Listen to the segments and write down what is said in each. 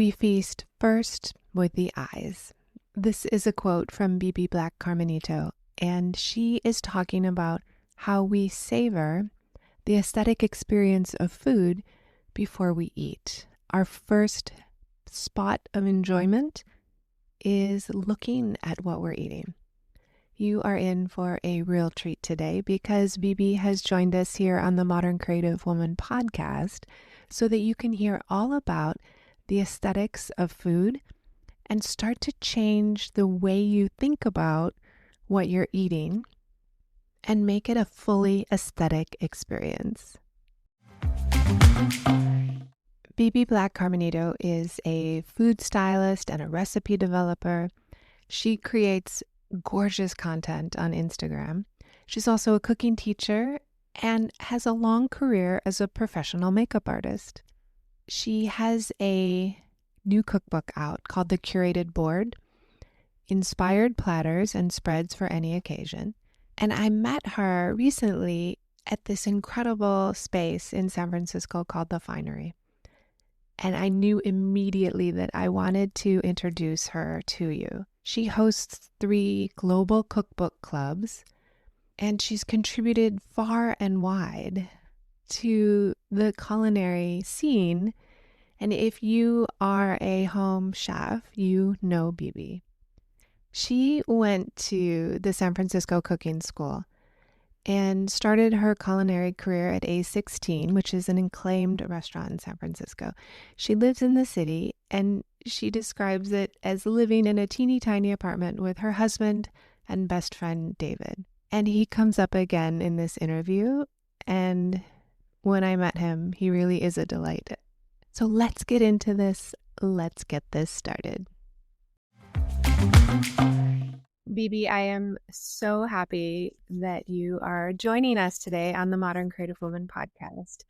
We feast first with the eyes. This is a quote from Bebe Black Carminito, and she is talking about how we savor the aesthetic experience of food before we eat. Our first spot of enjoyment is looking at what we're eating. You are in for a real treat today because Bebe has joined us here on the Modern Creative Woman podcast so that you can hear all about the aesthetics of food and start to change the way you think about what you're eating and make it a fully aesthetic experience. Bebe Black Carminito is a food stylist and a recipe developer. She creates gorgeous content on Instagram. She's also a cooking teacher and has a long career as a professional makeup artist. She has a new cookbook out called the Curated Board, Inspired Platters and Spreads for Any Occasion. And I met her recently at this incredible space in San Francisco called the Finery. And I knew immediately that I wanted to introduce her to you. She hosts 3 global cookbook clubs, and she's contributed far and wide to the culinary scene. And if you are a home chef, you know Bebe. She went to the San Francisco Cooking School and started her culinary career at A16, which is an acclaimed restaurant in San Francisco. She lives in the city, and she describes it as living in a teeny tiny apartment with her husband and best friend, David. And he comes up again in this interview, and when I met him, he really is a delight. So let's get into this. Let's get this started. Bebe, I am so happy that you are joining us today on the Modern Creative Woman podcast.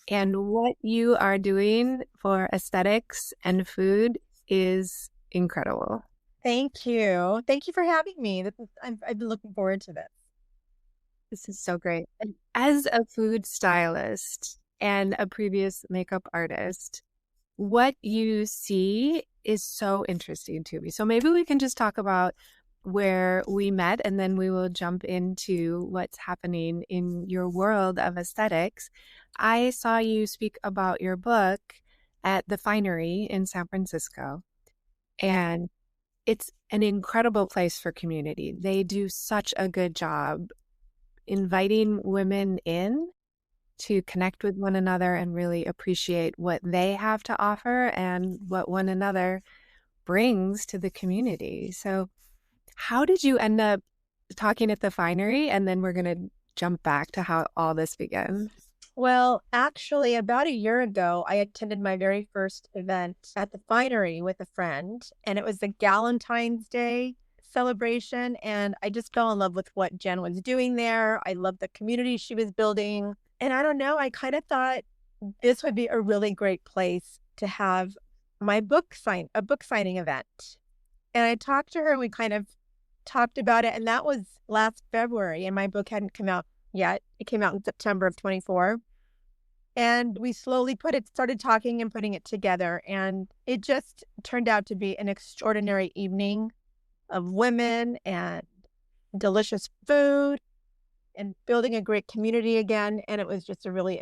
And what you are doing for aesthetics and food is incredible. Thank you. Thank you for having me. I've been looking forward to this. This is so great. And as a food stylist and a previous makeup artist, what you see is so interesting to me. So maybe we can just talk about where we met, and then we will jump into what's happening in your world of aesthetics. I saw you speak about your book at the Finery in San Francisco, and it's an incredible place for community. They do such a good job inviting women in to connect with one another and really appreciate what they have to offer and what one another brings to the community. So how did you end up talking at the Finery? And then we're going to jump back to how all this began. Well, actually, about a year ago, I attended my very first event at the Finery with a friend, and it was the Galentine's Day celebration, and I just fell in love with what Jen was doing there. I loved the community she was building, and I don't know, I kind of thought this would be a really great place to have a book signing event. And I talked to her, and we kind of talked about it, and that was last February, and my book hadn't come out yet. It came out in September of 24, and we slowly started talking and putting it together, and it just turned out to be an extraordinary evening of women and delicious food and building a great community again, and it was just a really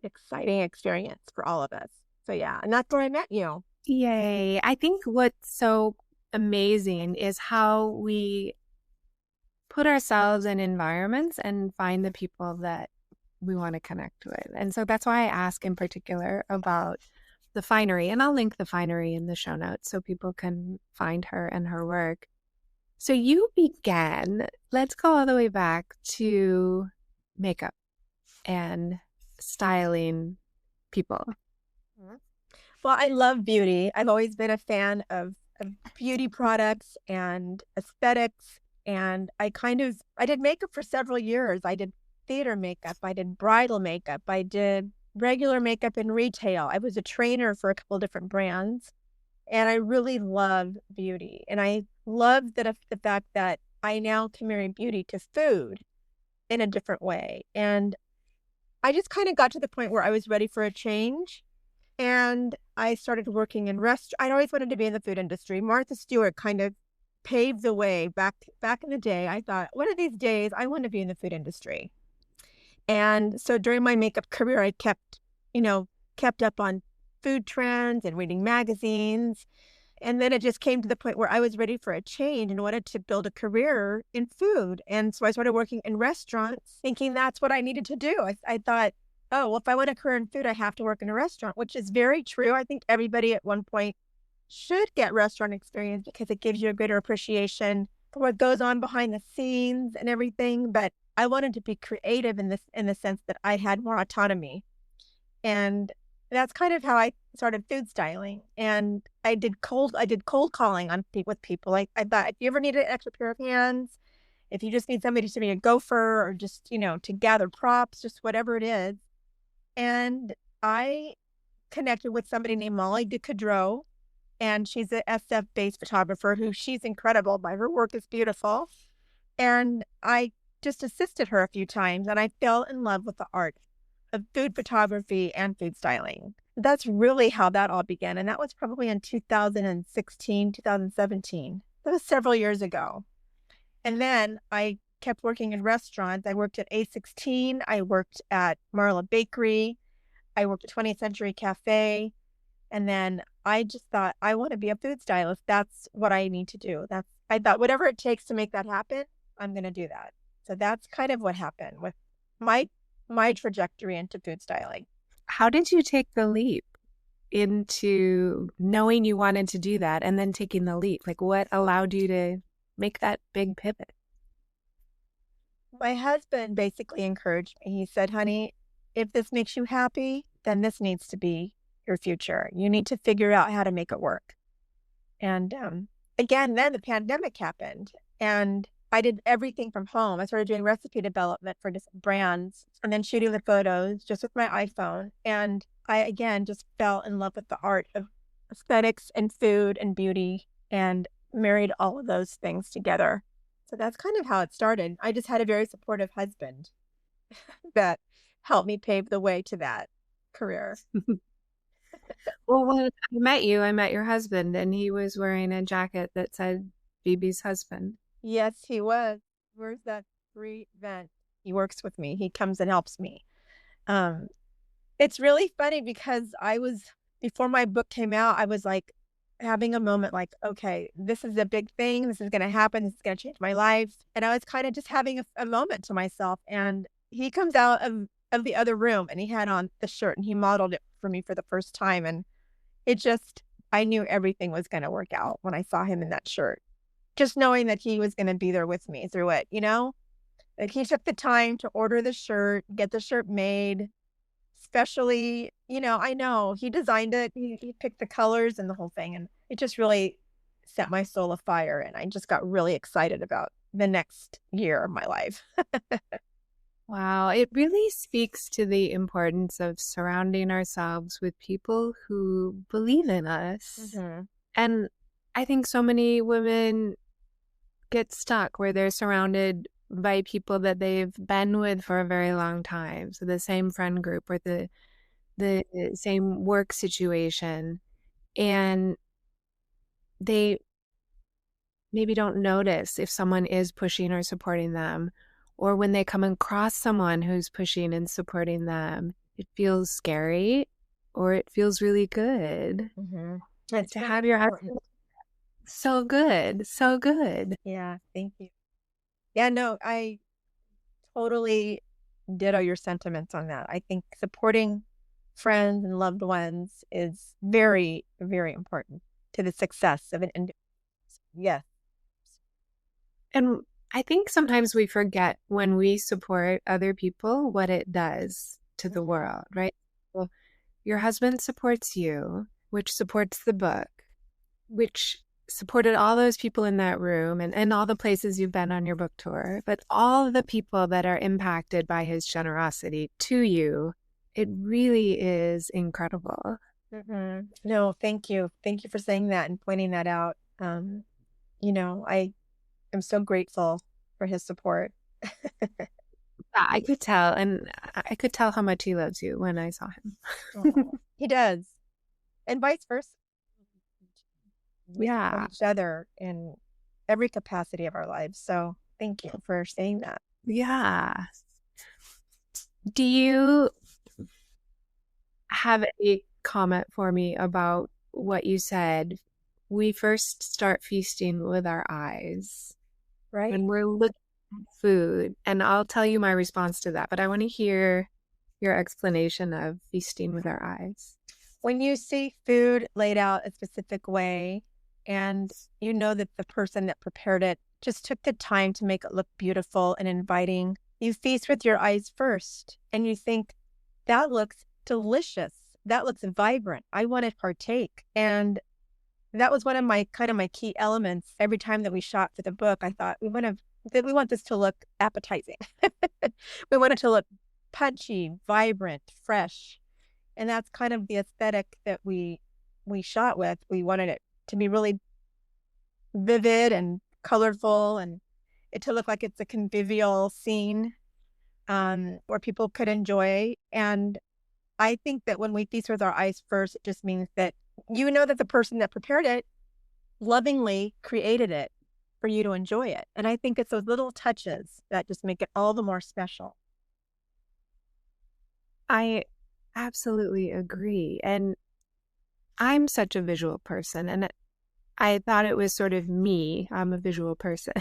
exciting experience for all of us. So yeah, and that's where I met you. Yay. I think what's so amazing is how we put ourselves in environments and find the people that we want to connect with. And so that's why I ask in particular about the Finery, and I'll link the Finery in the show notes so people can find her and her work. So you began, let's go all the way back to makeup and styling people. Well, I love beauty. I've always been a fan of beauty products and aesthetics. And I did makeup for several years. I did theater makeup. I did bridal makeup. I did regular makeup in retail. I was a trainer for a couple of different brands. And I really love beauty. And I love the fact that I now can marry beauty to food in a different way. And I just kind of got to the point where I was ready for a change. And I started working in I'd always wanted to be in the food industry. Martha Stewart kind of paved the way back in the day. I thought, one of these days, I want to be in the food industry. And so during my makeup career, I kept up on food trends and reading magazines. And then it just came to the point where I was ready for a change and wanted to build a career in food. And so I started working in restaurants, thinking that's what I needed to do. I thought, oh, well, if I want a career in food, I have to work in a restaurant, which is very true. I think everybody at one point should get restaurant experience because it gives you a greater appreciation for what goes on behind the scenes and everything. But I wanted to be creative in the sense that I had more autonomy. And that's kind of how I started food styling. And I did cold calling with people. I thought, if you ever need an extra pair of hands, if you just need somebody to be a gopher or just, to gather props, just whatever it is. And I connected with somebody named Molly DeCadreau, and she's an SF-based photographer she's incredible. Her work is beautiful. And I just assisted her a few times, and I fell in love with the art of food photography and food styling. That's really how that all began. And that was probably in 2016, 2017. That was several years ago. And then I kept working in restaurants. I worked at A16. I worked at Marla Bakery. I worked at 20th Century Cafe. And then I just thought, I want to be a food stylist. That's what I need to do. I thought, whatever it takes to make that happen, I'm going to do that. So that's kind of what happened with my trajectory into food styling. How did you take the leap into knowing you wanted to do that and then taking the leap? Like, what allowed you to make that big pivot? My husband basically encouraged me. He said, honey, if this makes you happy, then this needs to be your future. You need to figure out how to make it work. And again, then the pandemic happened, and I did everything from home. I started doing recipe development for different brands and then shooting the photos just with my iPhone. And I, again, just fell in love with the art of aesthetics and food and beauty and married all of those things together. So that's kind of how it started. I just had a very supportive husband that helped me pave the way to that career. Well, when I met your husband, and he was wearing a jacket that said Bebe's husband. Yes, he was. Where's that free event? He works with me. He comes and helps me. It's really funny because before my book came out, I was like having a moment like, okay, this is a big thing. This is going to happen. This is going to change my life. And I was kind of just having a moment to myself. And he comes out of the other room, and he had on the shirt, and he modeled it for me for the first time. And I knew everything was going to work out when I saw him in that shirt. Just knowing that he was going to be there with me through it, Like, he took the time to order the shirt, get the shirt made, especially, I know he designed it. He picked the colors and the whole thing, and it just really set my soul afire. And I just got really excited about the next year of my life. Wow, it really speaks to the importance of surrounding ourselves with people who believe in us. Mm-hmm. And I think so many women get stuck where they're surrounded by people that they've been with for a very long time. So the same friend group or the same work situation. And they maybe don't notice if someone is pushing or supporting them. Or when they come across someone who's pushing and supporting them, it feels scary or it feels really good. Mm-hmm. To have your husband. So good. So good. Yeah, thank you. Yeah, no, I totally ditto your sentiments on that. I think supporting friends and loved ones is very, very important to the success of an individual. Yes. And I think sometimes we forget when we support other people what it does to the world, right? Well, your husband supports you, which supports the book, which supported all those people in that room and all the places you've been on your book tour, but all the people that are impacted by his generosity to you, it really is incredible. Mm-hmm. No, thank you. Thank you for saying that and pointing that out. I'm so grateful for his support. I could tell, and I could tell how much he loves you when I saw him. He does. and vice versa. We support Yeah. each other in every capacity of our lives. So thank you for saying that. Yeah. Do you have a comment for me about what you said? We first start feasting with our eyes Right? when we're looking at food. And I'll tell you my response to that, but I want to hear your explanation of feasting with our eyes. When you see food laid out a specific way and you know that the person that prepared it just took the time to make it look beautiful and inviting, you feast with your eyes first and you think, that looks delicious. That looks vibrant. I want to partake. And that was one of my key elements. Every time that we shot for the book, I thought we want this to look appetizing. We want it to look punchy, vibrant, fresh. And that's kind of the aesthetic that we shot with. We wanted it to be really vivid and colorful and it to look like it's a convivial scene where people could enjoy. And I think that when we feast with our eyes first, it just means that you know that the person that prepared it lovingly created it for you to enjoy it. And I think it's those little touches that just make it all the more special. I absolutely agree. And I'm such a visual person, and I thought it was sort of me. I'm a visual person.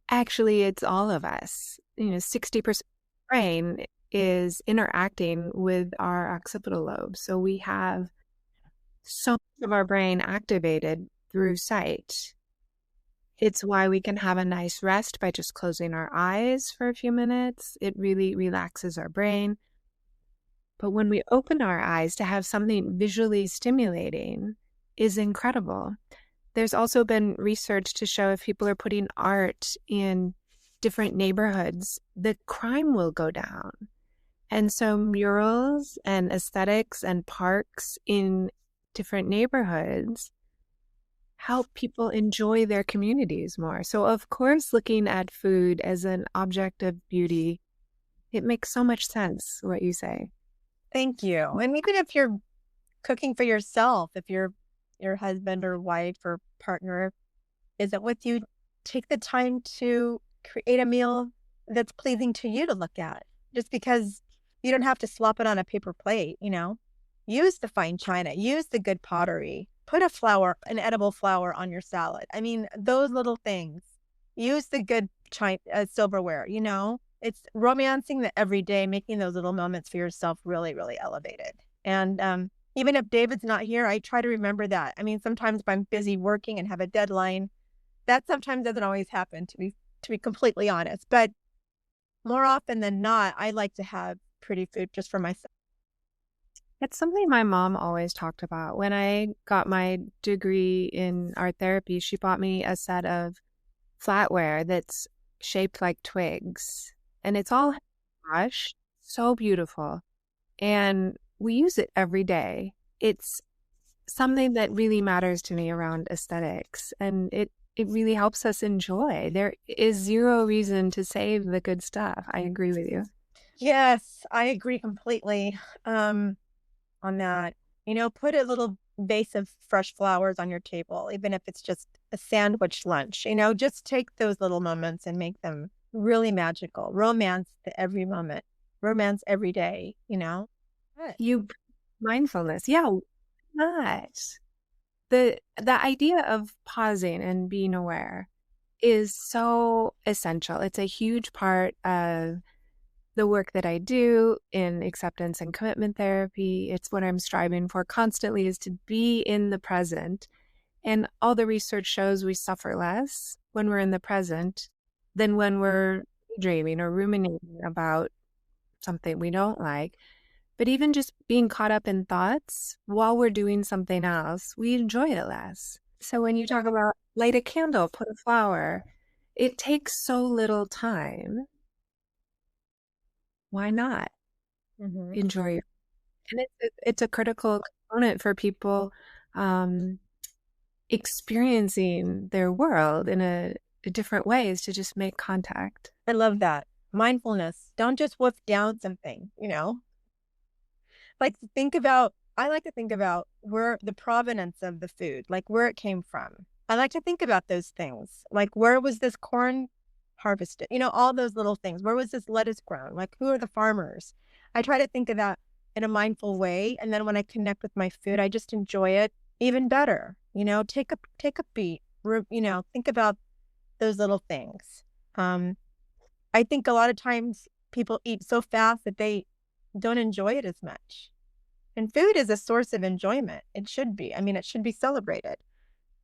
Actually, it's all of us. 60% of the brain is interacting with our occipital lobe. So we have so much of our brain activated through sight. It's why we can have a nice rest by just closing our eyes for a few minutes. It really relaxes our brain. But when we open our eyes to have something visually stimulating is incredible. There's also been research to show if people are putting art in different neighborhoods, the crime will go down. And so murals and aesthetics and parks in different neighborhoods help people enjoy their communities more. So of course, looking at food as an object of beauty, it makes so much sense what you say. Thank you. And even if you're cooking for yourself, if your husband or wife or partner isn't with you, take the time to create a meal that's pleasing to you to look at. Just because you don't have to slop it on a paper plate, use the fine china, use the good pottery, put an edible flower on your salad. I mean, those little things. Use the good silverware, It's romancing the everyday, making those little moments for yourself really, really elevated. And even if David's not here, I try to remember that. I mean, sometimes if I'm busy working and have a deadline, that sometimes doesn't always happen, to be completely honest. But more often than not, I like to have pretty food just for myself. It's something my mom always talked about. When I got my degree in art therapy, she bought me a set of flatware that's shaped like twigs. And it's all brushed, so beautiful. And we use it every day. It's something that really matters to me around aesthetics. And it really helps us enjoy. There is zero reason to save the good stuff. I agree with you. Yes, I agree completely on that. Put a little vase of fresh flowers on your table, even if it's just a sandwich lunch. Just take those little moments and make them really magical. Romance every moment, romance every day, You mindfulness. Yeah, not. The idea of pausing and being aware is so essential. It's a huge part of the work that I do in acceptance and commitment therapy. It's what I'm striving for constantly, is to be in the present. And all the research shows we suffer less when we're in the present than when we're dreaming or ruminating about something we don't like. But even just being caught up in thoughts while we're doing something else, we enjoy it less. So when you talk about light a candle, put a flower, it takes so little time. Why not enjoy it? And it's a critical component for people experiencing their world in a different ways, to just make contact. I love that. Mindfulness. Don't just wolf down something, Like, think about I like to think about where the provenance of the food, like where it came from. I like to think about those things. Like, where was this corn harvested? All those little things. Where was this lettuce grown? Like, who are the farmers? I try to think of that in a mindful way. And then when I connect with my food, I just enjoy it even better. Take a beat, think about those little things. I think a lot of times people eat so fast that they don't enjoy it as much. And food is a source of enjoyment. It should be. I mean, it should be celebrated.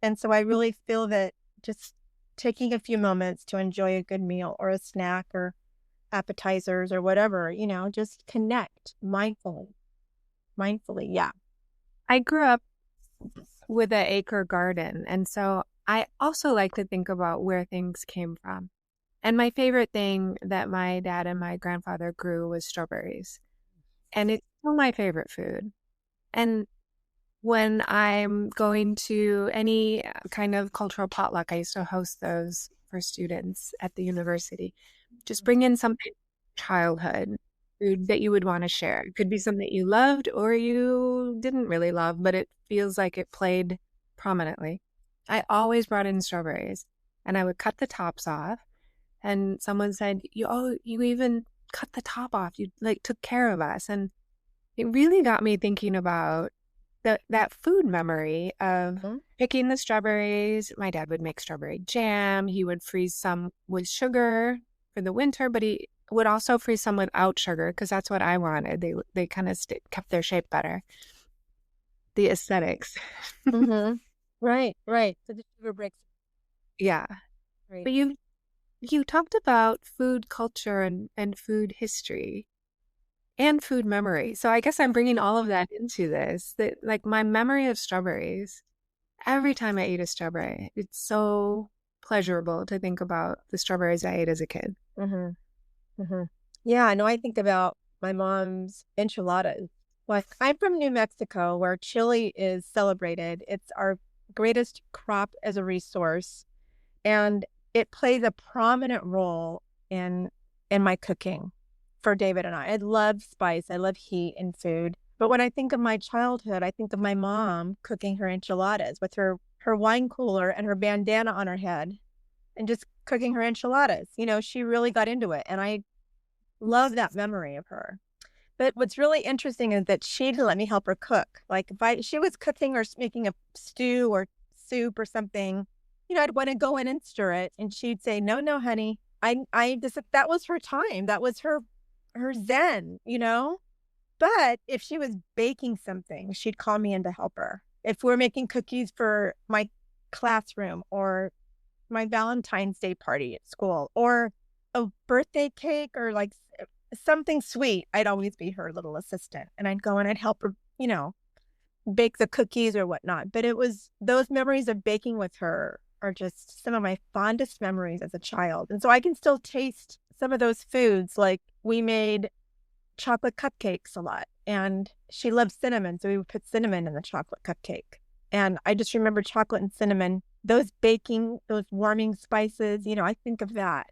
And so I really feel that just taking a few moments to enjoy a good meal or a snack or appetizers or whatever, just connect mindfully. Mindfully, yeah. I grew up with an acre garden, and so I also like to think about where things came from. And my favorite thing that my dad and my grandfather grew was strawberries. And it's still my favorite food. And when I'm going to any kind of cultural potluck, I used to host those for students at the university. Just bring in something childhood food that you would want to share. It could be something you loved or you didn't really love, but it feels like it played prominently. I always brought in strawberries, and I would cut the tops off. And someone said, you even cut the top off. You took care of us. And it really got me thinking about that food memory of picking the strawberries. My dad would make strawberry jam. He would freeze some with sugar for the winter, but he would also freeze some without sugar because that's what I wanted. They kind of kept their shape better. The aesthetics. Mm-hmm. Right. So the sugar breaks. Yeah. Right. But you talked about food culture and food history and food memory. So I guess I'm bringing all of that into this. That, like, my memory of strawberries, every time I eat a strawberry, it's so pleasurable to think about the strawberries I ate as a kid. Mm-hmm. Mm-hmm. Yeah, I know. I think about my mom's enchiladas. Like, I'm from New Mexico, where chili is celebrated. It's our greatest crop as a resource, and it plays a prominent role in my cooking for David and I. I love spice. I love heat in food. But when I think of my childhood, I think of my mom cooking her enchiladas with her wine cooler and her bandana on her head and just cooking her enchiladas. She really got into it. And I love that memory of her. But what's really interesting is that she'd let me help her cook. Like, if she was cooking or making a stew or soup or something, I'd want to go in and stir it. And she'd say, no, honey, that was her time. That was her zen, But if she was baking something, she'd call me in to help her. If we're making cookies for my classroom or my Valentine's Day party at school or a birthday cake or like something sweet, I'd always be her little assistant. And I'd go and I'd help her, bake the cookies or whatnot. But it was those memories of baking with her are just some of my fondest memories as a child. And so I can still taste some of those foods. Like, we made chocolate cupcakes a lot, and she loved cinnamon, so we would put cinnamon in the chocolate cupcake. And I just remember chocolate and cinnamon, those baking, those warming spices. I think of that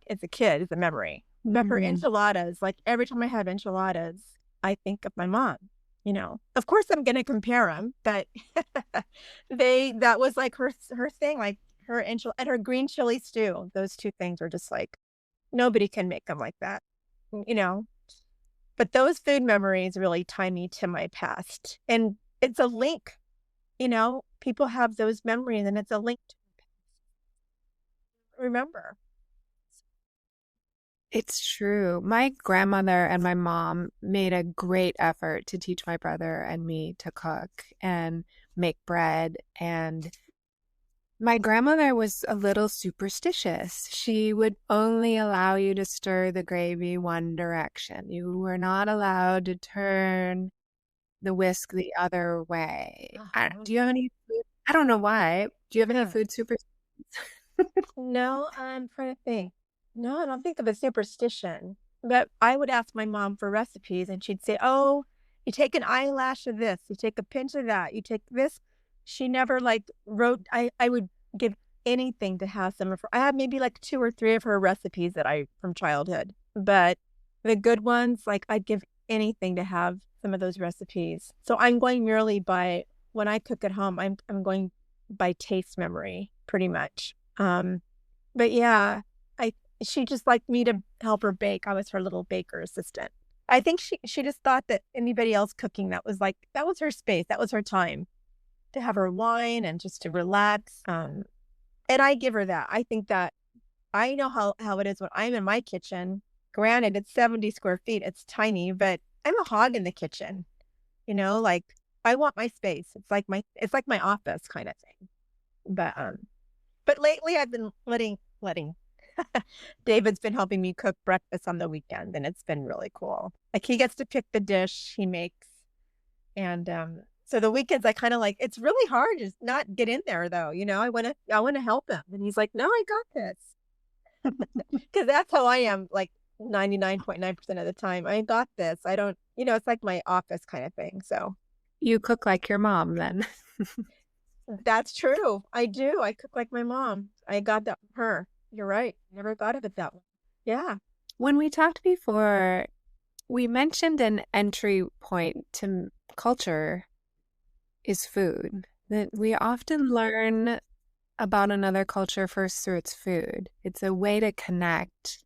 as a kid, as a memory. But for enchiladas, like, every time I have enchiladas, I think of my mom. Of course I'm going to compare them, but that was like her thing, like her and her green chili stew. Those two things are just like, nobody can make them like that, But those food memories really tie me to my past. And it's a link, people have those memories and it's a link to remember. It's true. My grandmother and my mom made a great effort to teach my brother and me to cook and make bread. And my grandmother was a little superstitious. She would only allow you to stir the gravy one direction. You were not allowed to turn the whisk the other way. Do you have any food? I don't know why. Do you have any food superstitions? No, I'm trying to think. No, I don't think of a superstition. But I would ask my mom for recipes, and she'd say, "Oh, you take an eyelash of this, you take a pinch of that, you take this." She never wrote. I would give anything to have some of her. I have maybe 2 or 3 of her recipes from childhood, but the good ones, I'd give anything to have some of those recipes. So I'm going merely by, when I cook at home, I'm going by taste memory pretty much. But yeah, she just liked me to help her bake. I was her little baker assistant. I think she just thought that anybody else cooking, that was her space. That was her time to have her wine and just to relax. And I give her that. I think that I know how it is when I'm in my kitchen. Granted, it's 70 square feet. It's tiny, but I'm a hog in the kitchen. Like I want my space. It's like my office kind of thing. But lately I've been letting David's been helping me cook breakfast on the weekend, and it's been really cool. Like he gets to pick the dish he makes. And so the weekends I kind of like, it's really hard to not get in there though. I want to help him. And he's like, "No, I got this." Because that's how I am, like 99.9% of the time. I got this. I don't, it's like my office kind of thing. So You cook like your mom then. that's true. I do. I cook like my mom. I got that from her. You're right. Never thought of it that way. Yeah. When we talked before, we mentioned an entry point to culture is food. That we often learn about another culture first through its food. It's a way to connect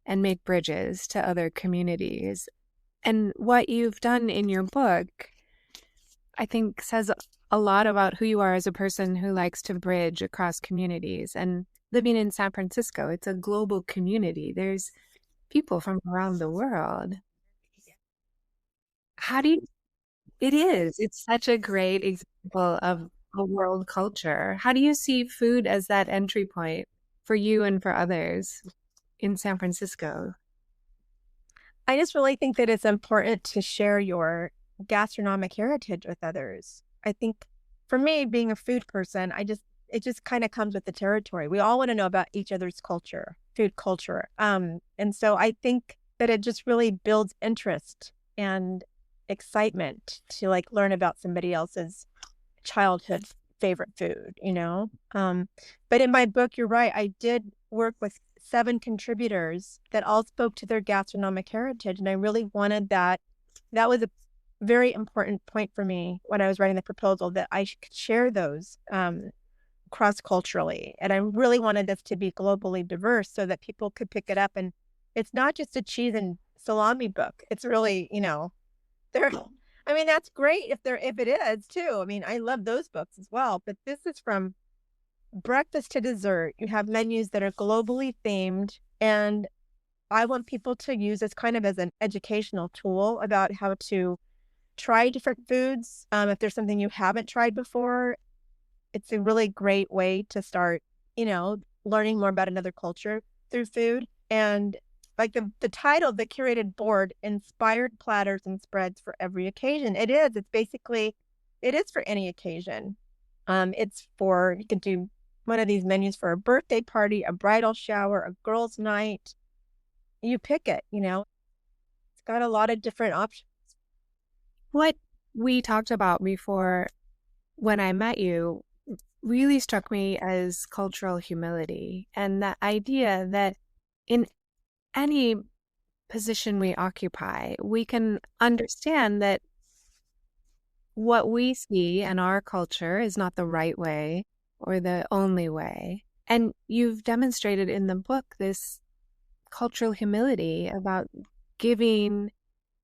and make bridges to other communities. And what you've done in your book, I think, says a lot about who you are as a person who likes to bridge across communities. And living in San Francisco, it's a global community. There's people from around the world. It is. It's such a great example of a world culture. How do you see food as that entry point for you and for others in San Francisco? I just really think that it's important to share your gastronomic heritage with others. I think for me, being a food person, it just kind of comes with the territory. We all want to know about each other's culture, food culture. And so I think that it just really builds interest and excitement to like learn about somebody else's childhood favorite food. But in my book, you're right, I did work with 7 contributors that all spoke to their gastronomic heritage, and I really wanted that. That was a very important point for me when I was writing the proposal, that I could share those cross-culturally. And I really wanted this to be globally diverse so that people could pick it up. And it's not just a cheese and salami book. It's really, that's great if it is too. I mean, I love those books as well, but this is from breakfast to dessert. You have menus that are globally themed, and I want people to use this kind of as an educational tool about how to try different foods. If there's something you haven't tried before, it's a really great way to start, learning more about another culture through food. And like the title, The Curated Board, inspired platters and spreads for every occasion. It is for any occasion. You can do one of these menus for a birthday party, a bridal shower, a girls' night. You pick it, it's got a lot of different options. What we talked about before when I met you really struck me as cultural humility, and the idea that in any position we occupy, we can understand that what we see in our culture is not the right way or the only way. And you've demonstrated in the book this cultural humility about giving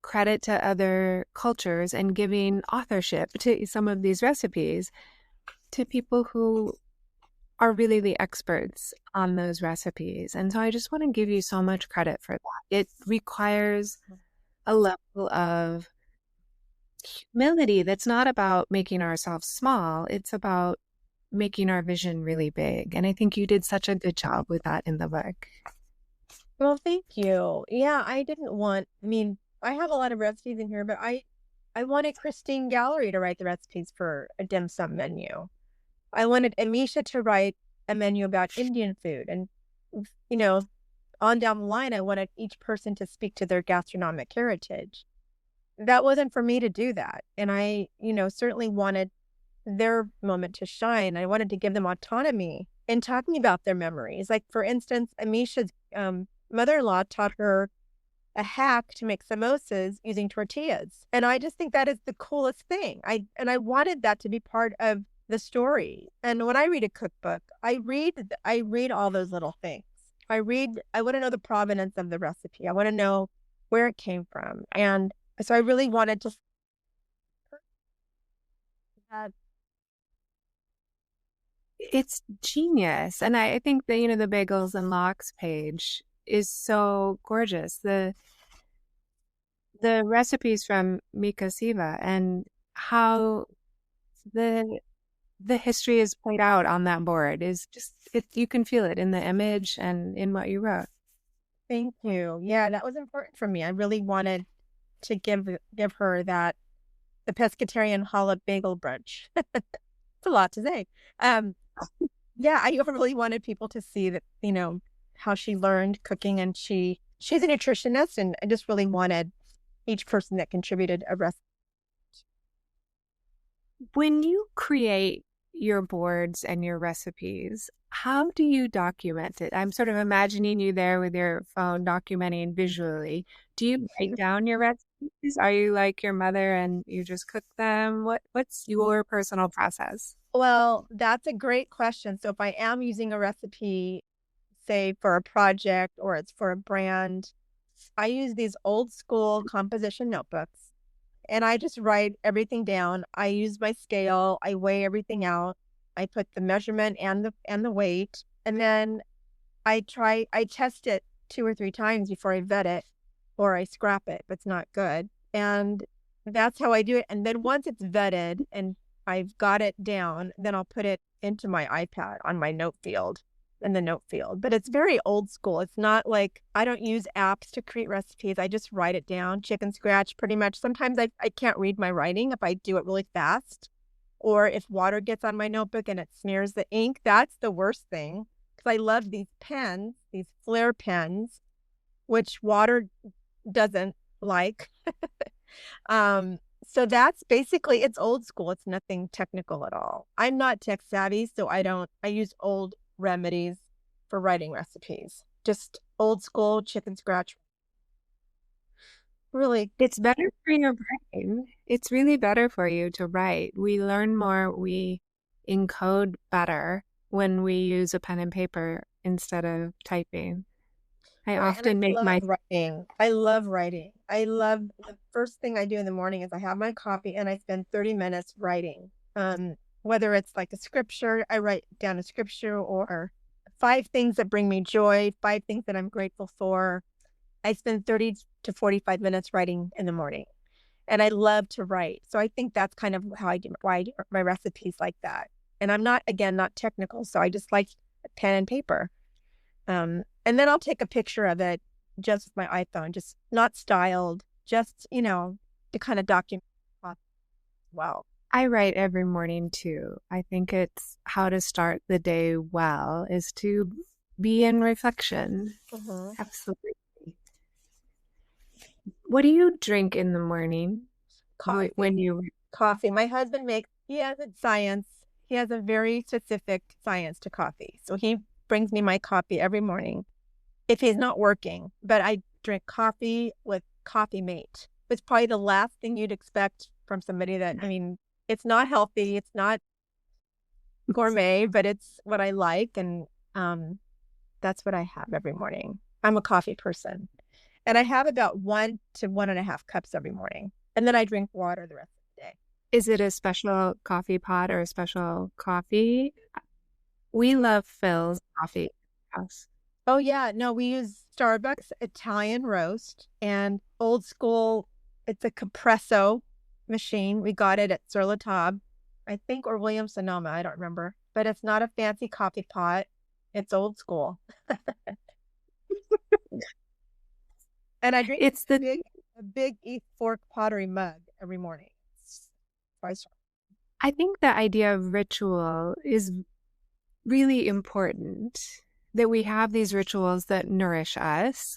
credit to other cultures and giving authorship to some of these recipes to people who are really the experts on those recipes. And so I just want to give you so much credit for that. It requires a level of humility that's not about making ourselves small. It's about making our vision really big. And I think you did such a good job with that in the book. Well, thank you. Yeah, I have a lot of recipes in here, but I wanted Christine Gallery to write the recipes for a dim sum menu. I wanted Amisha to write a menu about Indian food. And, on down the line, I wanted each person to speak to their gastronomic heritage. That wasn't for me to do that. And I, certainly wanted their moment to shine. I wanted to give them autonomy in talking about their memories. Like, for instance, Amisha's mother-in-law taught her a hack to make samosas using tortillas. And I just think that is the coolest thing. I wanted that to be part of the story. And when I read a cookbook, I read all those little things. I want to know the provenance of the recipe. I want to know where it came from. And so I really wanted to that. It's genius. And I think that, the Bagels and Lox page is so gorgeous. The recipes from Mika Siva and how the history is played out on that board is just you can feel it in the image and in what you wrote. Thank you. Yeah, that was important for me. I really wanted to give her that the pescatarian challah bagel brunch. It's a lot to say. Yeah, I really wanted people to see that, how she learned cooking, and she's a nutritionist, and I just really wanted each person that contributed a recipe. When you create your boards and your recipes, how do you document it? I'm sort of imagining you there with your phone documenting visually. Do you write down your recipes? Are you like your mother and you just cook them? What's your personal process? Well, that's a great question. So if I am using a recipe, say for a project or it's for a brand, I use these old school composition notebooks and I just write everything down. I use my scale, I weigh everything out. I put the measurement and the weight, and then I test it 2 or 3 times before I vet it or I scrap it if it's not good. And that's how I do it. And then once it's vetted and I've got it down, then I'll put it into my iPad on my note field in the note field. But it's very old school. It's not like I don't use apps to create recipes. I just write it down, chicken scratch pretty much. Sometimes I can't read my writing if I do it really fast, or if water gets on my notebook and it smears the ink. That's the worst thing, because I love these pens, these Flair pens, which water doesn't like. So that's basically, it's old school. It's nothing technical at all. I'm not tech savvy, so I use old remedies for writing recipes. Just old school chicken scratch. Really. It's better for your brain. It's really better for you to write. We learn more, we encode better when we use a pen and paper instead of typing. I often make my writing. I love writing. The first thing I do in the morning is I have my coffee and I spend 30 minutes writing. Whether it's like a scripture, I write down a scripture, or 5 things that bring me joy, 5 things that I'm grateful for. I spend 30 to 45 minutes writing in the morning, and I love to write. So I think that's kind of why I do my recipes like that. And I'm not technical, so I just like pen and paper. And then I'll take a picture of it just with my iPhone, just not styled, just, to kind of document well. I write every morning too. I think it's how to start the day well is to be in reflection. Mm-hmm. Absolutely. What do you drink in the morning? Coffee. Coffee. My husband he has a science. He has a very specific science to coffee. So he brings me my coffee every morning if he's not working. But I drink coffee with Coffee Mate. It's probably the last thing you'd expect from somebody it's not healthy. It's not gourmet, but it's what I like. And that's what I have every morning. I'm a coffee person. And I have about 1 to 1.5 cups every morning. And then I drink water the rest of the day. Is it a special coffee pot or a special coffee? We love Phil's coffee house. Oh, yeah. No, we use Starbucks Italian roast and old school. It's a Capresso machine. We got it at Sur La Table, I think, or Williams Sonoma. I don't remember. But it's not a fancy coffee pot. It's old school. And I drink a big East Fork pottery mug every morning. I think the idea of ritual is really important, that we have these rituals that nourish us,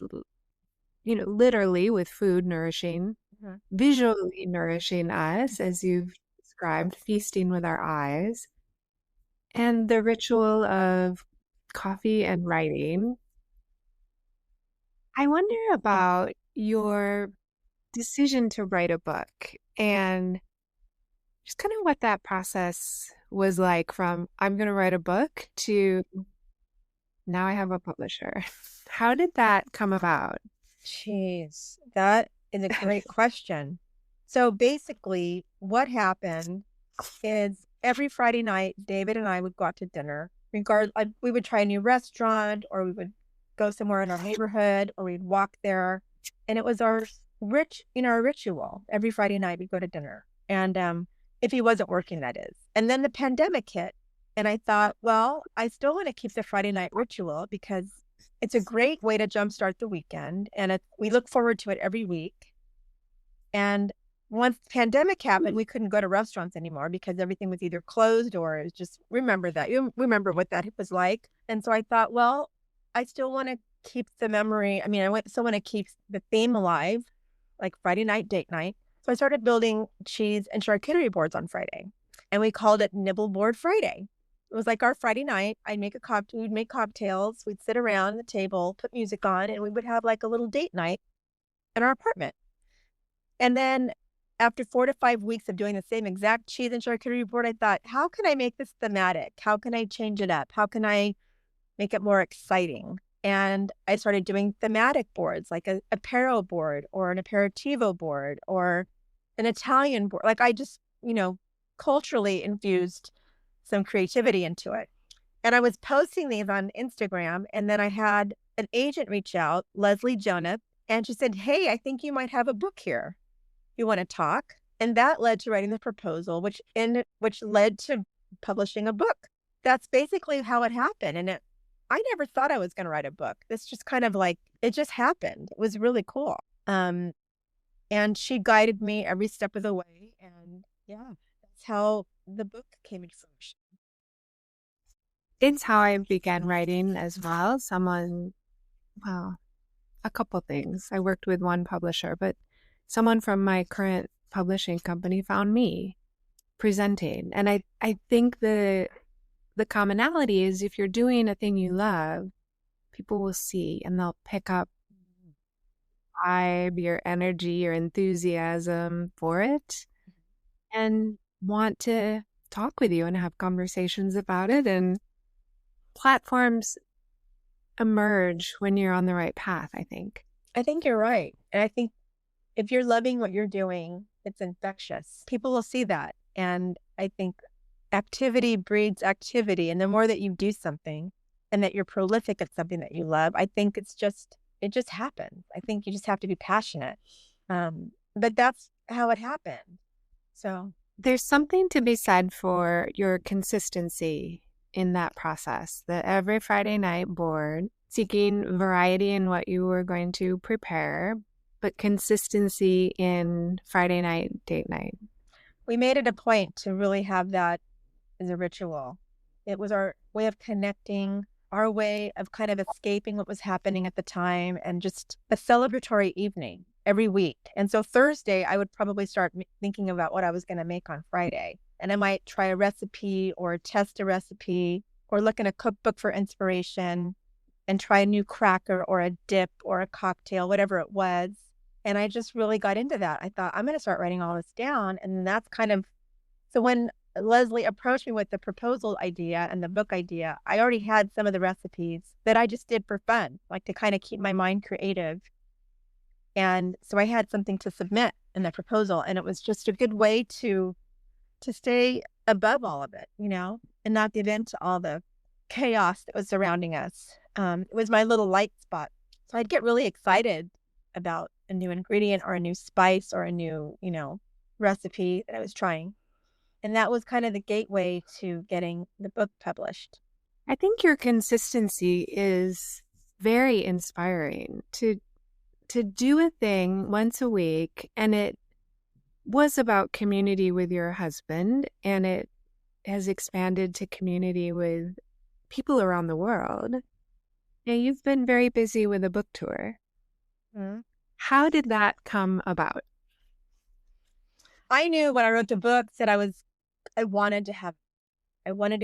literally with food nourishing, mm-hmm. visually nourishing us, as you've described, feasting with our eyes, and the ritual of coffee and writing. I wonder about your decision to write a book and just kind of what that process was like from I'm going to write a book to now I have a publisher. How did that come about? Jeez, that is a great question. So basically, what happened is every Friday night, David and I would go out to dinner. We would try a new restaurant, or we would go somewhere in our neighborhood, or we'd walk there, and it was our ritual. Every Friday night, we'd go to dinner, and if he wasn't working, that is. And then the pandemic hit, and I thought, well, I still want to keep the Friday night ritual because it's a great way to jumpstart the weekend, and we look forward to it every week. And once the pandemic happened, we couldn't go to restaurants anymore because everything was either closed or it was just, remember that. You remember what that was like. And so I thought, well, I still want to keep the memory. I mean, still want to keep the theme alive, like Friday night, date night. So I started building cheese and charcuterie boards on Friday, and we called it Nibble Board Friday. It was like our Friday night. We'd make cocktails. We'd sit around the table, put music on, and we would have like a little date night in our apartment. And then after 4 to 5 weeks of doing the same exact cheese and charcuterie board, I thought, how can I make this thematic? How can I change it up? How can I make it more exciting? And I started doing thematic boards, like a apero board or an aperitivo board or an Italian board. Like I just, culturally infused some creativity into it. And I was posting these on Instagram, and then I had an agent reach out, Leslie Jonah, and she said, hey, I think you might have a book here. You want to talk? And that led to writing the proposal, which led to publishing a book. That's basically how it happened. And I never thought I was going to write a book. This just kind of like, it just happened. It was really cool. And she guided me every step of the way. And yeah, that's how the book came into fruition. It's how I began writing as well. A couple things. I worked with one publisher, but someone from my current publishing company found me presenting. And I think the commonality is if you're doing a thing you love, people will see and they'll pick up vibe, your energy, your enthusiasm for it, and want to talk with you and have conversations about it. And platforms emerge when you're on the right path, I think. I think you're right. And I think if you're loving what you're doing, it's infectious. People will see that. And I think activity breeds activity. And the more that you do something and that you're prolific at something that you love, I think it just happens. I think you just have to be passionate. But that's how it happened. So there's something to be said for your consistency in that process. The every Friday night board, seeking variety in what you were going to prepare, but consistency in Friday night, date night. We made it a point to really have that as a ritual. It was our way of connecting, our way of kind of escaping what was happening at the time, and just a celebratory evening every week. And so Thursday, I would probably start thinking about what I was going to make on Friday. And I might try a recipe or test a recipe or look in a cookbook for inspiration and try a new cracker or a dip or a cocktail, whatever it was. And I just really got into that. I thought, I'm going to start writing all this down. And that's kind of, so when Leslie approached me with the proposal idea and the book idea, I already had some of the recipes that I just did for fun, like to kind of keep my mind creative. And so I had something to submit in the proposal, and it was just a good way to stay above all of it, and not give in to all the chaos that was surrounding us. It was my little light spot. So I'd get really excited about a new ingredient or a new spice or a new, recipe that I was trying. And that was kind of the gateway to getting the book published. I think your consistency is very inspiring to do a thing once a week, and it was about community with your husband, and it has expanded to community with people around the world. Now, you've been very busy with a book tour. Mm-hmm. How did that come about? I knew when I wrote the book that I wanted to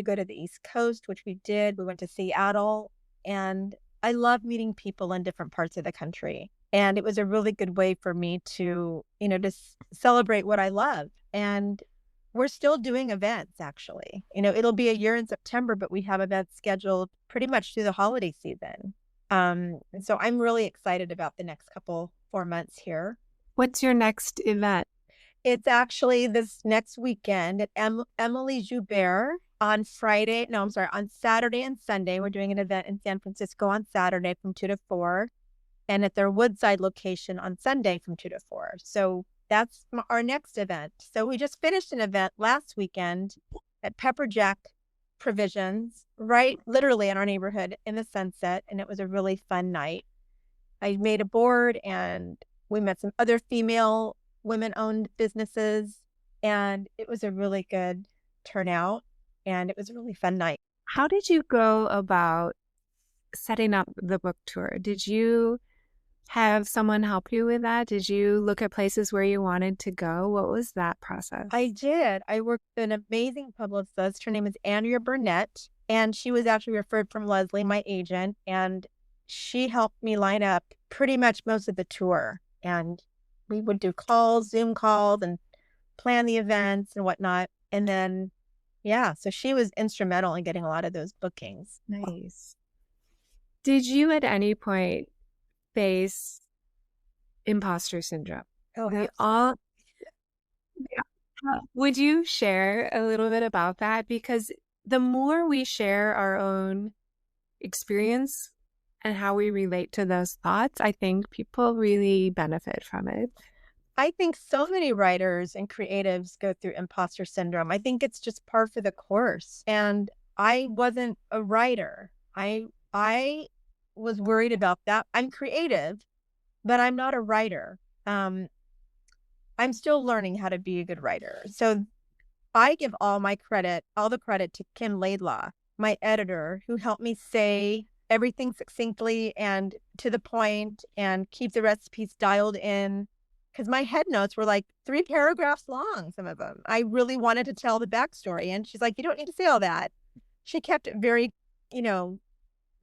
go to the East Coast, which we did. We went to Seattle, and I love meeting people in different parts of the country. And it was a really good way for me to, celebrate what I love. And we're still doing events, actually. It'll be a year in September, but we have events scheduled pretty much through the holiday season. And so I'm really excited about the next 4 months here. What's your next event? It's actually this next weekend at Emily Joubert on Saturday and Sunday. We're doing an event in San Francisco on Saturday from 2 to 4, and at their Woodside location on Sunday from 2 to 4. So that's our next event. So we just finished an event last weekend at Pepperjack Provisions, right literally in our neighborhood in the Sunset, and it was a really fun night. I made a board, and we met some other female women-owned businesses, and it was a really good turnout, and it was a really fun night. How did you go about setting up the book tour? Did you have someone help you with that? Did you look at places where you wanted to go? What was that process? I did. I worked with an amazing publicist. Her name is Andrea Burnett, and she was actually referred from Leslie, my agent, and she helped me line up pretty much most of the tour. And we would do calls, Zoom calls, and plan the events and whatnot. And then, so she was instrumental in getting a lot of those bookings. Nice. Did you at any point face imposter syndrome? Oh, we all. Yeah. Would you share a little bit about that? Because the more we share our own experience and how we relate to those thoughts, I think people really benefit from it. I think so many writers and creatives go through imposter syndrome. I think it's just par for the course. And I wasn't a writer. I was worried about that. I'm creative, but I'm not a writer. I'm still learning how to be a good writer. So I give all the credit to Kim Laidlaw, my editor, who helped me say everything succinctly and to the point and keep the recipes dialed in. Because my head notes were like 3 paragraphs long, some of them. I really wanted to tell the backstory. And she's like, you don't need to say all that. She kept it very,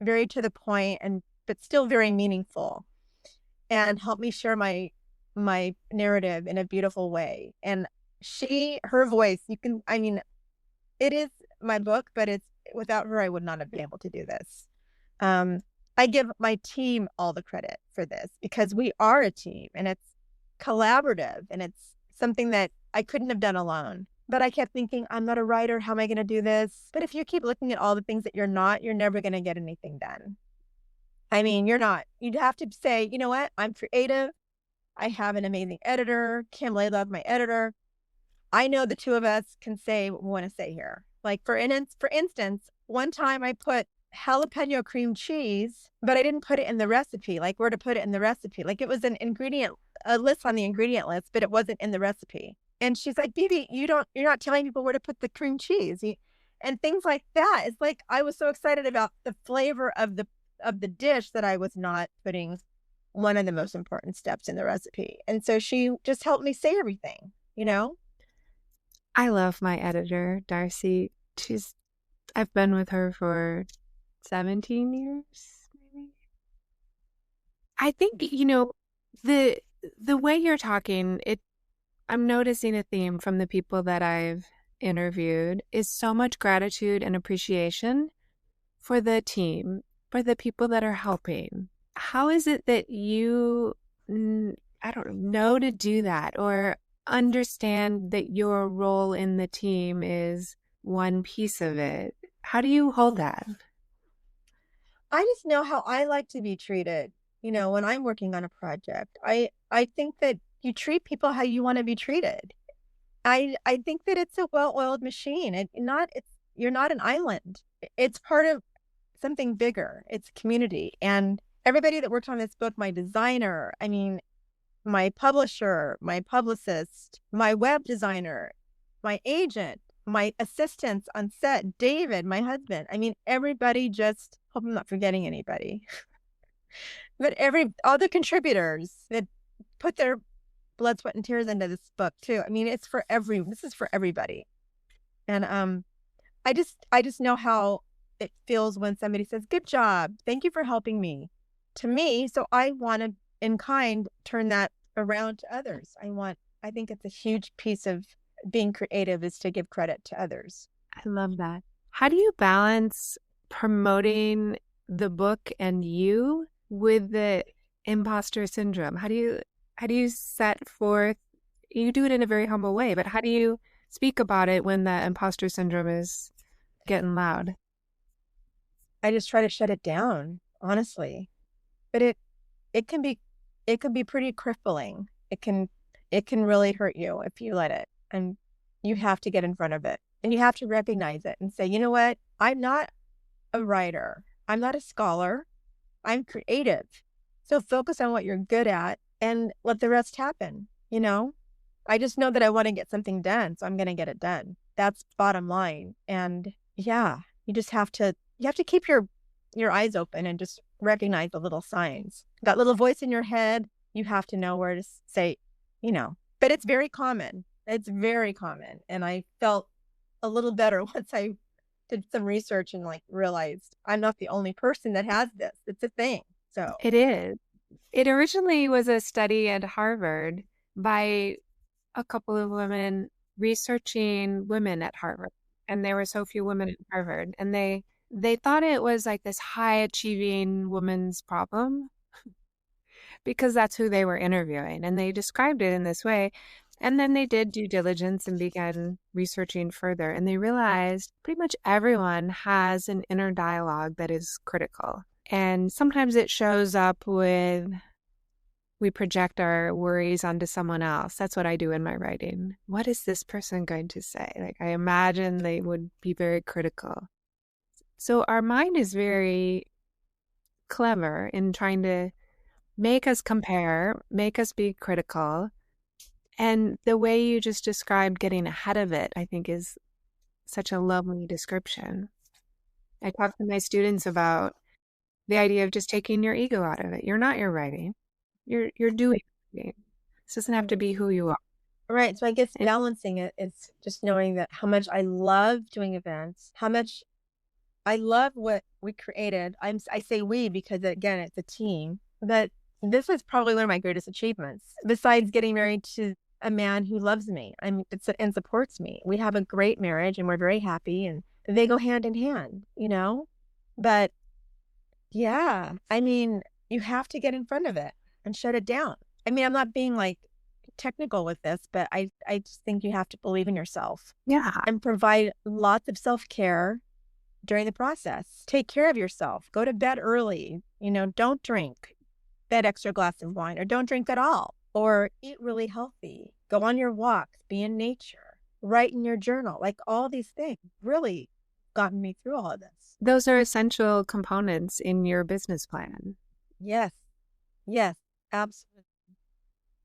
very to the point, but still very meaningful, and helped me share my narrative in a beautiful way. And her voice, it is my book, but without her, I would not have been able to do this. I give my team all the credit for this, because we are a team, and it's collaborative, and it's something that I couldn't have done alone. But I kept thinking, I'm not a writer. How am I going to do this? But if you keep looking at all the things that you're not, you're never going to get anything done. You're not. You'd have to say, you know what? I'm creative. I have an amazing editor. Kim Laidlaw, my editor. I know the two of us can say what we want to say here. Like, for instance, one time I put jalapeno cream cheese, but I didn't put it in the recipe, like where to put it in the recipe. Like, it was a list on the ingredient list, but it wasn't in the recipe. And she's like, Bebe, you're not telling people where to put the cream cheese. And things like that. It's like, I was so excited about the flavor of the dish that I was not putting one of the most important steps in the recipe. And so she just helped me say everything, I love my editor, Darcy. I've been with her for 17 years, maybe. I think, the way you're talking, I'm noticing a theme from the people that I've interviewed is so much gratitude and appreciation for the team, for the people that are helping. How is it that you, I don't know to do that, or understand that your role in the team is one piece of it? How do you hold that? I just know how I like to be treated. When I'm working on a project, I think that you treat people how you want to be treated. I think that it's a well-oiled machine. You're not an island. It's part of something bigger. It's community. And everybody that worked on this book, my designer, my publisher, my publicist, my web designer, my agent, my assistants on set, David, my husband. Everybody, just hope I'm not forgetting anybody. But all the contributors that put their blood, sweat, and tears into this book too. This is for everybody. And I just know how it feels when somebody says, good job, thank you for helping me, to me. So I want to in kind, turn that around to others. I think it's a huge piece of being creative is to give credit to others. I love that. How do you balance promoting the book and you with the imposter syndrome? How do you set forth, you do it in a very humble way, but how do you speak about it when the imposter syndrome is getting loud? I just try to shut it down, honestly. But it can be pretty crippling. It can really hurt you if you let it. And you have to get in front of it. And you have to recognize it and say, you know what? I'm not a writer. I'm not a scholar. I'm creative. So focus on what you're good at and let the rest happen, you know? I just know that I want to get something done, so I'm going to get it done. That's bottom line. And yeah, you have to keep your eyes open and just recognize the little signs. That little voice in your head, you have to know where to say, you know. But it's very common. It's very common. And I felt a little better once I did some research and like realized I'm not the only person that has this. It's a thing. So It is. It originally was a study at Harvard by a couple of women researching women at Harvard. And there were so few women at Harvard. And they thought it was like this high achieving woman's problem because that's who they were interviewing. And they described it in this way. And then they did due diligence and began researching further. And they realized pretty much everyone has an inner dialogue that is critical. And sometimes it shows up with, we project our worries onto someone else. That's what I do in my writing. What is this person going to say? Like, I imagine they would be very critical. So our mind is very clever in trying to make us compare, make us be critical. And the way you just described getting ahead of it, I think is such a lovely description. I talk to my students about the idea of just taking your ego out of it. You're not your writing. You're doing writing. This doesn't have to be who you are. right. So I guess balancing it is just knowing that how much I love doing events, how much I love what we created. I say we because again, it's a team. But this is probably one of my greatest achievements. Besides getting married to a man who loves me and supports me. We have a great marriage and we're very happy and they go hand in hand, you know? But yeah, I mean, you have to get in front of it and shut it down. I mean, I'm not being like technical with this, but I just think you have to believe in yourself. Yeah. And provide lots of self-care during the process. Take care of yourself. Go to bed early. You know, don't drink that extra glass of wine or don't drink at all. Or eat really healthy. Go on your walks. Be in nature. Write in your journal. Like all these things really gotten me through all of this. Those are essential components in your business plan. Yes. Yes. Absolutely.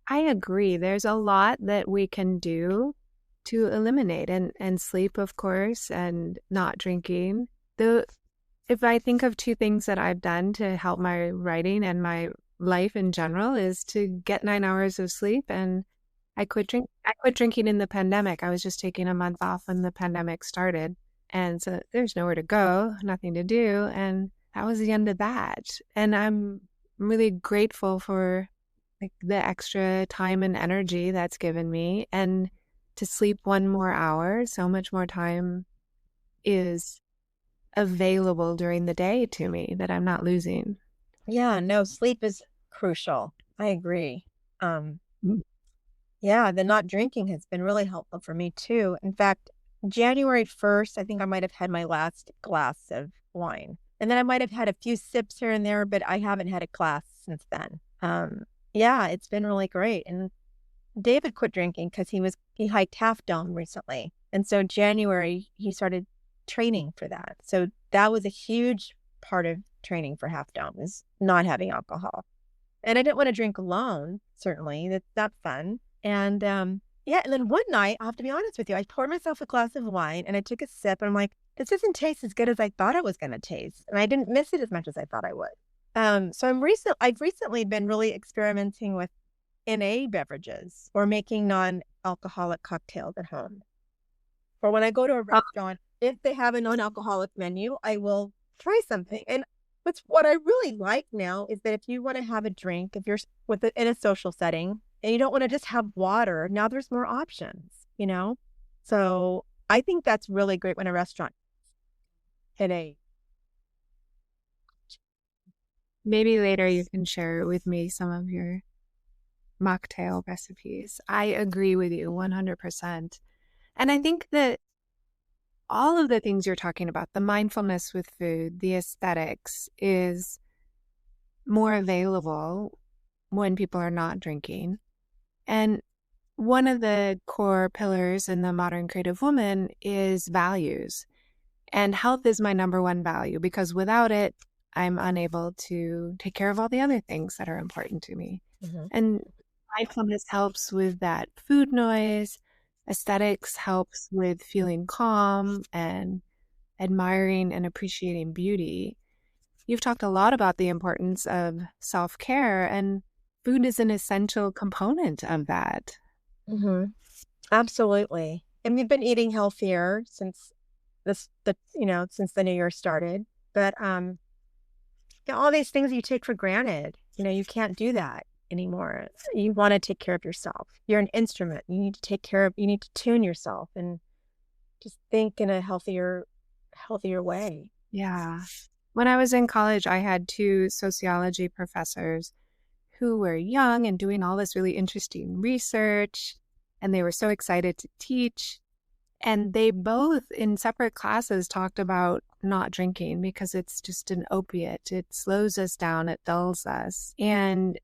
I agree. There's a lot that we can do to eliminate and sleep, of course, and not drinking. If I think of two things that I've done to help my writing and my life in general is to get 9 hours of sleep, and I quit drinking in the pandemic. I was just taking a month off when the pandemic started, and so there's nowhere to go, nothing to do, and that was the end of that. And I'm really grateful for like the extra time and energy that's given me, and to sleep 1 more hour, so much more time is available during the day to me that I'm not losing. Yeah, no, sleep is crucial. I agree. Yeah, the not drinking has been really helpful for me too. In fact, January 1st, I think I might have had my last glass of wine. And then I might have had a few sips here and there, but I haven't had a glass since then. Yeah, it's been really great. And David quit drinking because he hiked Half Dome recently. And so January, he started training for that. So that was a huge part of training for Half Dome is not having alcohol. And I didn't want to drink alone, certainly. That's not fun. And yeah, and then one night, I have to be honest with you, I poured myself a glass of wine and I took a sip and I'm like, this doesn't taste as good as I thought it was going to taste. And I didn't miss it as much as I thought I would. So I've recently been really experimenting with NA beverages or making non-alcoholic cocktails at home. Or when I go to a restaurant, if they have a non-alcoholic menu, I will try something. And But what I really like now is that if you want to have a drink, if you're in a social setting and you don't want to just have water, now there's more options, you know? So I think that's really great when a restaurant in a Maybe later you can share with me some of your mocktail recipes. I agree with you 100%. And I think that all of the things you're talking about, the mindfulness with food, the aesthetics, is more available when people are not drinking. And one of the core pillars in the modern creative woman is values. And health is my number one value because without it, I'm unable to take care of all the other things that are important to me. Mhm. And mindfulness helps with that food noise. Aesthetics helps with feeling calm and admiring and appreciating beauty. You've talked a lot about the importance of self-care, and food is an essential component of that. Mhm. Absolutely. And we've been eating healthier since since the new year started. But yeah, all these things you take for granted, you can't do that anymore. You want to take care of yourself. You're an instrument. You need to tune yourself and just think in a healthier way. Yeah. When I was in college, I had two sociology professors who were young and doing all this really interesting research, and they were so excited to teach. And they both, in separate classes, talked about not drinking because it's just an opiate. It slows us down, it dulls us. And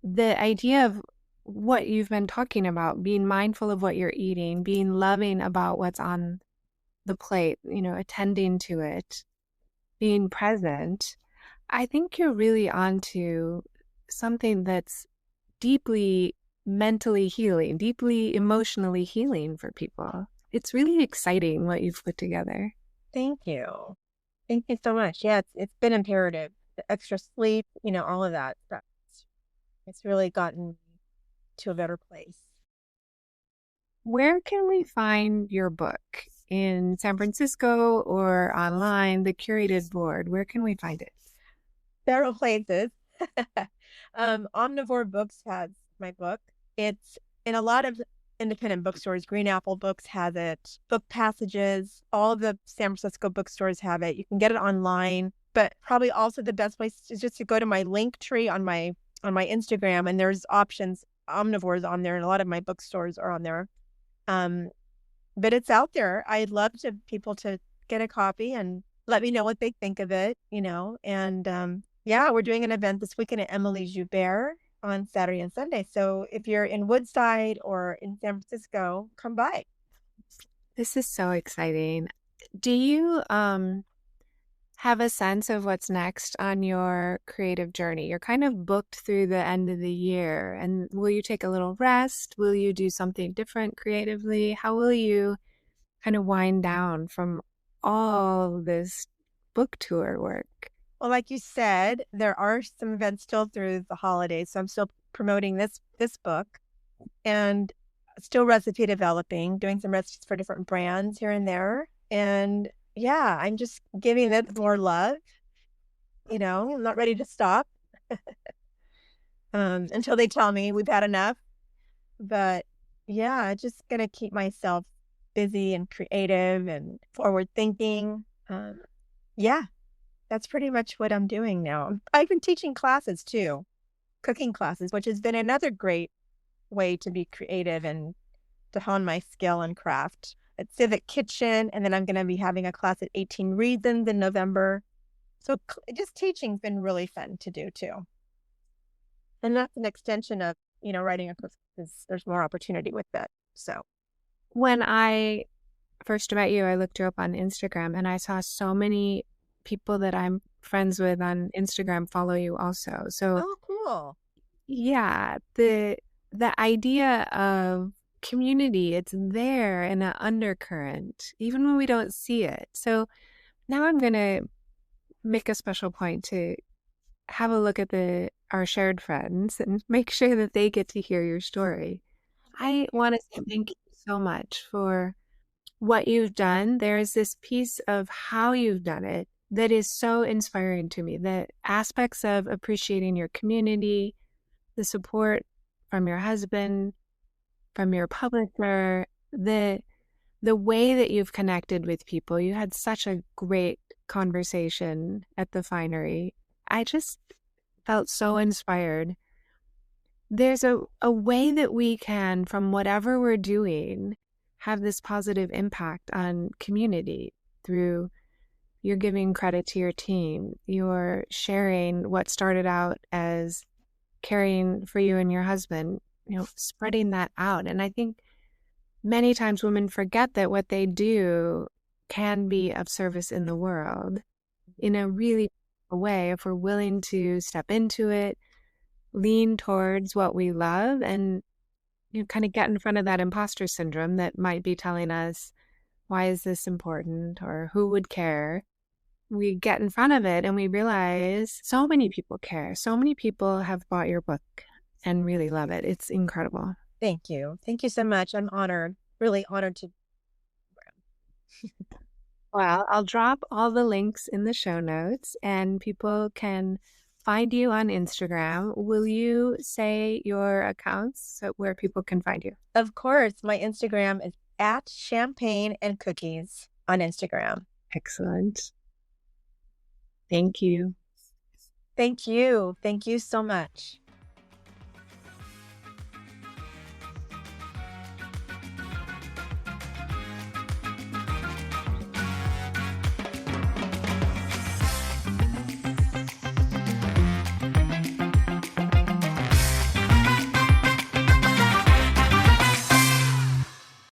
the idea of what you've been talking about, being mindful of what you're eating, being loving about what's on the plate, attending to it, being present, I think you're really onto something that's deeply mentally healing, deeply emotionally healing for people. It's really exciting what you've put together. Thank you. Thank you so much. Yeah, it's been imperative. The extra sleep, all of that stuff. It's really gotten me to a better place. Where can we find your book? In San Francisco or online, the Curated Board? Where can we find it? Several places. Omnivore Books has my book. It's in a lot of independent bookstores. Green Apple Books has it. Book Passages. All of the San Francisco bookstores have it. You can get it online, but probably also the best place is just to go to my link tree on my Instagram, and there's options. Omnivores on there, and a lot of my bookstores are on there. Um, but it's out there. I'd love to people to get a copy and let me know what they think of it, and yeah, we're doing an event this weekend at Emily Joubert on Saturday and Sunday. So if you're in Woodside or in San Francisco, come by. This is so exciting. Do you have a sense of what's next on your creative journey? You're kind of booked through the end of the year, and will you take a little rest? Will you do something different creatively? How will you kind of wind down from all this book tour work? Well, like you said, there are some events still through the holidays, so I'm still promoting this book and still recipe developing, doing some recipes for different brands here and there. And yeah, I'm just giving it more love. I'm not ready to stop until they tell me we've had enough. But yeah, just gonna keep myself busy and creative and forward thinking. Yeah, that's pretty much what I'm doing now. I've been teaching classes too, cooking classes, which has been another great way to be creative and to hone my skill and craft at Civic Kitchen. And then I'm going to be having a class at 18 Reasons in November. So just teaching's been really fun to do too. And that's an extension of, writing a cookbook because there's more opportunity with that. So, When I first met you, I looked you up on Instagram and I saw so many people that I'm friends with on Instagram follow you also. So oh, cool. yeah, the idea of community, it's there in an undercurrent, even when we don't see it. So now I'm gonna make a special point to have a look at our shared friends and make sure that they get to hear your story. I want to say thank you so much for what you've done. There is this piece of how you've done it that is so inspiring to me. The aspects of appreciating your community, the support from your husband, from your publisher, the way that you've connected with people. You had such a great conversation at the finery. I just felt so inspired. There's a way that we can, from whatever we're doing, have this positive impact on community through you're giving credit to your team. You're sharing what started out as caring for you and your husband, spreading that out. And I think many times women forget that what they do can be of service in the world in a really way if we're willing to step into it, lean towards what we love, and kind of get in front of that imposter syndrome that might be telling us, why is this important, or who would care? We get in front of it and we realize so many people care. So many people have bought your book and really love it. It's incredible. Thank you. Thank you so much. I'm honored, really honored to. Well, I'll drop all the links in the show notes and people can find you on Instagram. Will you say your accounts where people can find you? Of course. My Instagram is @champagne&cookies on Instagram. Excellent. Thank you. Thank you. Thank you so much.